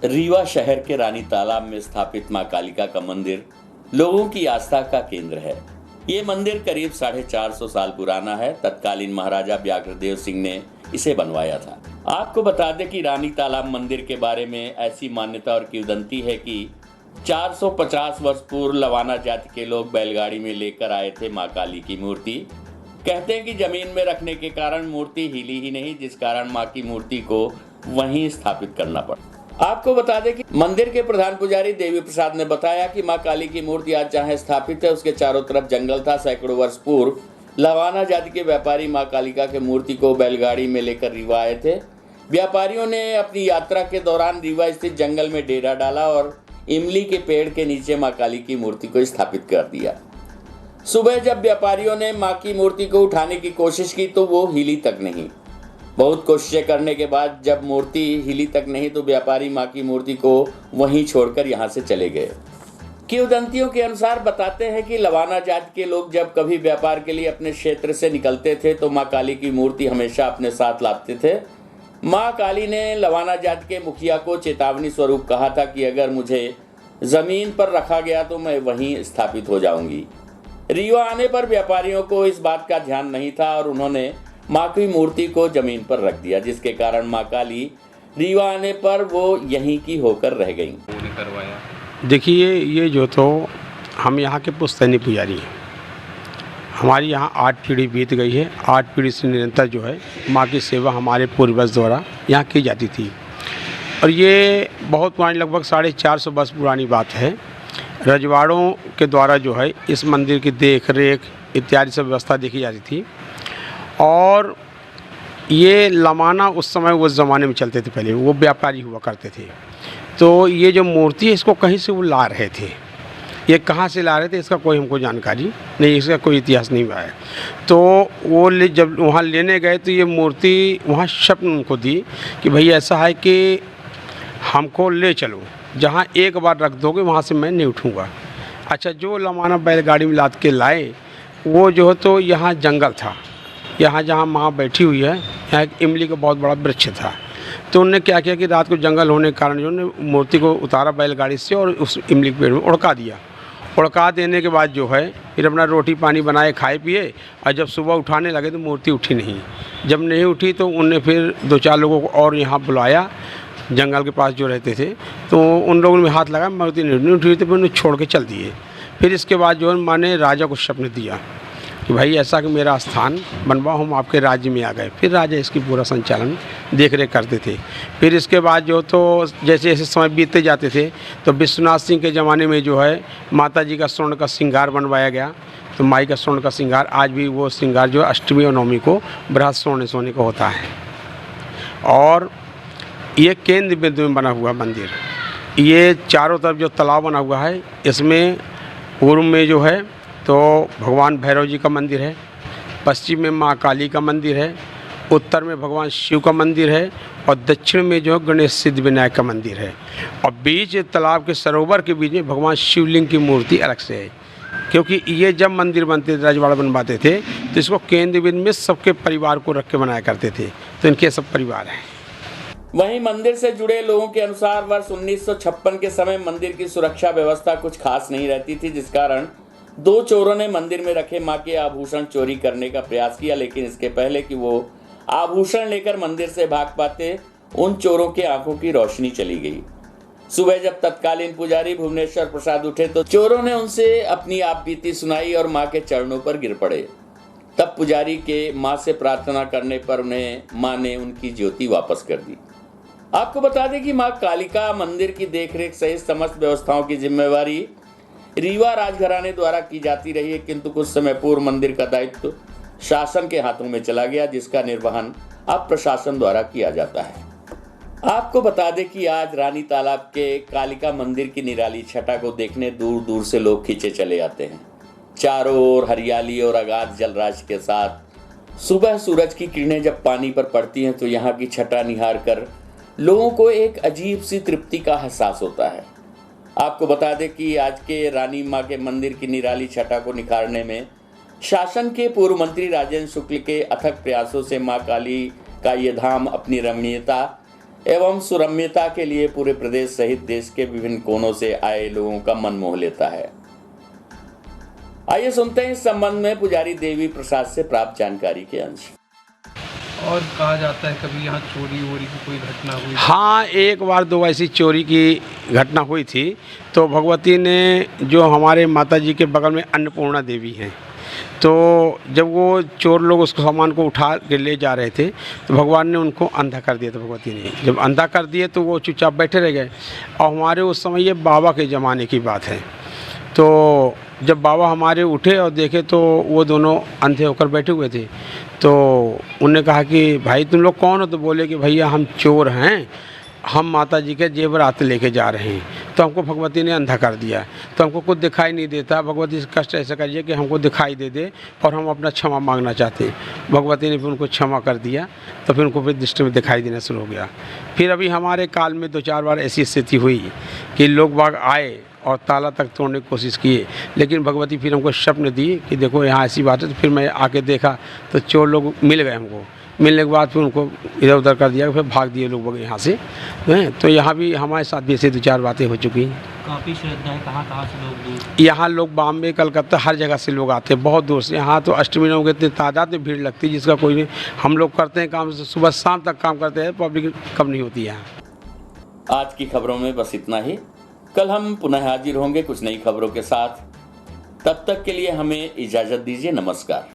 रीवा शहर के रानी तालाब में स्थापित मां कालिका का मंदिर लोगों की आस्था का केंद्र है। ये मंदिर करीब 450 साल पुराना है। तत्कालीन महाराजा व्याघ्रदेव सिंह ने इसे बनवाया था। आपको बता दें कि रानी तालाब मंदिर के बारे में ऐसी मान्यता और किंवदंती है कि 450 वर्ष पूर्व लवाना जाति के लोग बैलगाड़ी में लेकर आए थे मां काली की मूर्ति। कहते हैं कि जमीन में रखने के कारण मूर्ति हिली ही नहीं, जिस कारण मां की मूर्ति को वहीं स्थापित करना पड़ा। आपको बता दें कि मंदिर के प्रधान पुजारी देवी प्रसाद ने बताया कि मां काली की मूर्ति आज जहां स्थापित है उसके चारों तरफ जंगल था। सैकड़ों वर्ष पूर्व लवाना जाति के व्यापारी मां कालिका के मूर्ति को बैलगाड़ी में लेकर रीवा आए थे। व्यापारियों ने अपनी यात्रा के दौरान रीवा स्थित जंगल में डेरा डाला और इमली के पेड़ के नीचे मां काली की मूर्ति को स्थापित कर दिया। सुबह जब व्यापारियों ने मां की मूर्ति को उठाने की कोशिश की तो वो हिली तक नहीं। बहुत कोशिशें करने के बाद जब मूर्ति हिली तक नहीं तो व्यापारी मां की मूर्ति को वहीं छोड़कर यहां से चले गए। किंवदंतियों के अनुसार बताते हैं कि लवाना जाति के लोग जब कभी व्यापार के लिए अपने क्षेत्र से निकलते थे तो मां काली की मूर्ति हमेशा अपने साथ लाते थे। मां काली ने लवाना जाति के मुखिया को चेतावनी स्वरूप कहा था कि अगर मुझे जमीन पर रखा गया तो मैं वहीं स्थापित हो जाऊंगी। रीवा आने पर व्यापारियों को इस बात का ध्यान नहीं था और उन्होंने मां की मूर्ति को जमीन पर रख दिया, जिसके कारण मां काली रीवा आने पर वो यहीं की होकर रह गईं। देखिए, ये जो तो हम यहाँ के पुश्तैनी पुजारी हैं। हमारी यहाँ 8 पीढ़ी बीत गई है। 8 पीढ़ी से निरंतर जो है माँ की सेवा हमारे पूर्वज द्वारा यहाँ की जाती थी और ये बहुत पुरानी, लगभग 450 वर्ष पुरानी बात है। रजवाड़ों के द्वारा जो है इस मंदिर की देख रेख इत्यादि सब व्यवस्था देखी जाती थी और ये लमाना उस ज़माने में चलते थे। पहले वो व्यापारी हुआ करते थे। तो ये जो मूर्ति है इसको कहीं से वो ला रहे थे। ये कहाँ से ला रहे थे इसका कोई हमको जानकारी नहीं, इसका कोई इतिहास नहीं हुआ है। तो वो जब वहाँ लेने गए तो ये मूर्ति वहाँ स्वप्न उनको दी कि भाई ऐसा है कि हमको ले चलो, जहाँ एक बार रख दोगे वहाँ से मैं नहीं उठूँगा। अच्छा, जो लमाना बैलगाड़ी में लाद के लाए वो जो है तो यहाँ जंगल था। यहाँ जहाँ माँ बैठी हुई है यहाँ एक इमली का बहुत बड़ा वृक्ष था। तो उन्होंने क्या किया कि रात को जंगल होने के कारण जो ने मूर्ति को उतारा बैलगाड़ी से और उस इमली के पेड़ में उड़का दिया। उड़का देने के बाद जो है फिर अपना रोटी पानी बनाए खाए पिए और जब सुबह उठाने लगे तो मूर्ति उठी नहीं। जब नहीं उठी तो उनने फिर 2-4 लोगों को और यहाँ बुलाया, जंगल के पास जो रहते थे। तो उन लोगों ने हाथ लगाया, मूर्ति नहीं उठी तो फिर उन्हें छोड़ के चल दिए। फिर इसके बाद जो है माँ ने राजा को स्वप्न दिया कि भाई ऐसा कि मेरा स्थान बनवा, हम आपके राज्य में आ गए। फिर राजा इसकी पूरा संचालन देख रेख करते थे। फिर इसके बाद जो तो जैसे जैसे समय बीतते जाते थे तो विश्वनाथ सिंह के ज़माने में जो है माता जी का स्वर्ण का श्रृंगार बनवाया गया। तो माई का स्वर्ण का श्रृंगार आज भी वो श्रृंगार जो अष्टमी और नवमी को बृहद सोने का होता है। और ये केंद्र बिंदु में बना हुआ मंदिर, ये चारों तरफ जो तालाब बना हुआ है इसमें पूर्व में जो है तो भगवान भैरव जी का मंदिर है, पश्चिम में माँ काली का मंदिर है, उत्तर में भगवान शिव का मंदिर है और दक्षिण में जो गणेश सिद्ध विनायक का मंदिर है। और बीच तालाब के सरोवर के बीच में भगवान शिवलिंग की मूर्ति अलग से है। क्योंकि ये जब मंदिर बनते थे, रजवाड़ा बनवाते थे तो इसको केंद्र बिंदु में सबके परिवार को रख के बनाया करते थे। तो इनके सब परिवार हैं। वहीं मंदिर से जुड़े लोगों के अनुसार वर्ष 1956 के समय मंदिर की सुरक्षा व्यवस्था कुछ खास नहीं रहती थी, जिस कारण 2 चोरों ने मंदिर में रखे मां के आभूषण चोरी करने का प्रयास किया। लेकिन इसके पहले कि वो आभूषण लेकर मंदिर से भाग पाते उन चोरों के आंखों की रोशनी चली गई। सुबह जब तत्कालीन पुजारी भुवनेश्वर प्रसाद उठे तो चोरों ने उनसे अपनी आपबीती सुनाई और मां के चरणों पर गिर पड़े। तब पुजारी के मां से प्रार्थना करने पर उन्हें मां ने उनकी ज्योति वापस कर दी। आपको बता दें कि मां कालिका मंदिर की देखरेख सहित समस्त व्यवस्थाओं की जिम्मेवारी रीवा राजघराने द्वारा की जाती रही है, किंतु कुछ समय पूर्व मंदिर का दायित्व शासन के हाथों में चला गया, जिसका निर्वहन अब प्रशासन द्वारा किया जाता है। आपको बता दें कि आज रानी तालाब के कालिका मंदिर की निराली छटा को देखने दूर दूर से लोग खींचे चले आते हैं। चारों ओर हरियाली और अगाध जलराशि के साथ सुबह सूरज की किरणें जब पानी पर पड़ती हैं तो यहाँ की छटा निहार कर लोगों को एक अजीब सी तृप्ति का एहसास होता है। आपको बता दें कि आज के रानी मां के मंदिर की निराली छटा को निखारने में शासन के पूर्व मंत्री राजेंद्र शुक्ल के अथक प्रयासों से मां काली का ये धाम अपनी रमणीयता एवं सुरम्यता के लिए पूरे प्रदेश सहित देश के विभिन्न कोनों से आए लोगों का मन मोह लेता है। आइए सुनते हैं इस संबंध में पुजारी देवी प्रसाद से प्राप्त जानकारी के अंश। और कहा जाता है कभी यहाँ चोरी वोरी की कोई घटना हुई? हाँ, एक बार दो ऐसी चोरी की घटना हुई थी। तो भगवती ने जो हमारे माता जी के बगल में अन्नपूर्णा देवी हैं, तो जब वो चोर लोग उस सामान को उठा के ले जा रहे थे तो भगवान ने उनको अंधा कर दिया। तो भगवती ने जब अंधा कर दिए तो वो चुपचाप बैठे रह गए। और हमारे उस समय ये बाबा के ज़माने की बात है। तो जब बाबा हमारे उठे और देखे तो वो दोनों अंधे होकर बैठे हुए थे। तो उन्होंने कहा कि भाई तुम लोग कौन हो? तो बोले कि भैया हम चोर हैं, हम माता जी के जेवरात लेके जा रहे हैं। तो हमको भगवती ने अंधा कर दिया, तो हमको कुछ दिखाई नहीं देता। भगवती से कष्ट ऐसा करिए कि हमको दिखाई दे दे और हम अपना क्षमा मांगना चाहते हैं। भगवती ने फिर उनको क्षमा कर दिया, तो फिर उनको फिर दृष्टि में दिखाई देना शुरू हो गया। फिर अभी हमारे काल में 2-4 बार ऐसी स्थिति हुई कि लोग बाग आए और ताला तक तोड़ने की कोशिश किए, लेकिन भगवती फिर हमको स्वप्न दी कि देखो यहाँ ऐसी बात है। तो फिर मैं आके देखा तो चोर लोग मिल गए। हमको मिलने के बाद फिर उनको इधर उधर कर दिया, फिर भाग दिए लोग यहाँ से। तो यहाँ भी हमारे साथ भी ऐसे 2-4 बातें हो चुकी हैं। काफ़ी श्रद्धा है, कहाँ से लोग दूर? यहाँ लोग बॉम्बे, कलकत्ता, हर जगह से लोग आते हैं, बहुत दूर से। यहाँ तो अष्टमी नवमी के इतनी तादाद में भीड़ लगती है जिसका कोई नहीं। हम लोग करते हैं काम, सुबह शाम तक काम करते हैं, पब्लिक कम नहीं होती है यहाँ। आज की खबरों में बस इतना ही। कल हम पुनः हाजिर होंगे कुछ नई खबरों के साथ। तब तक के लिए हमें इजाजत दीजिए। नमस्कार।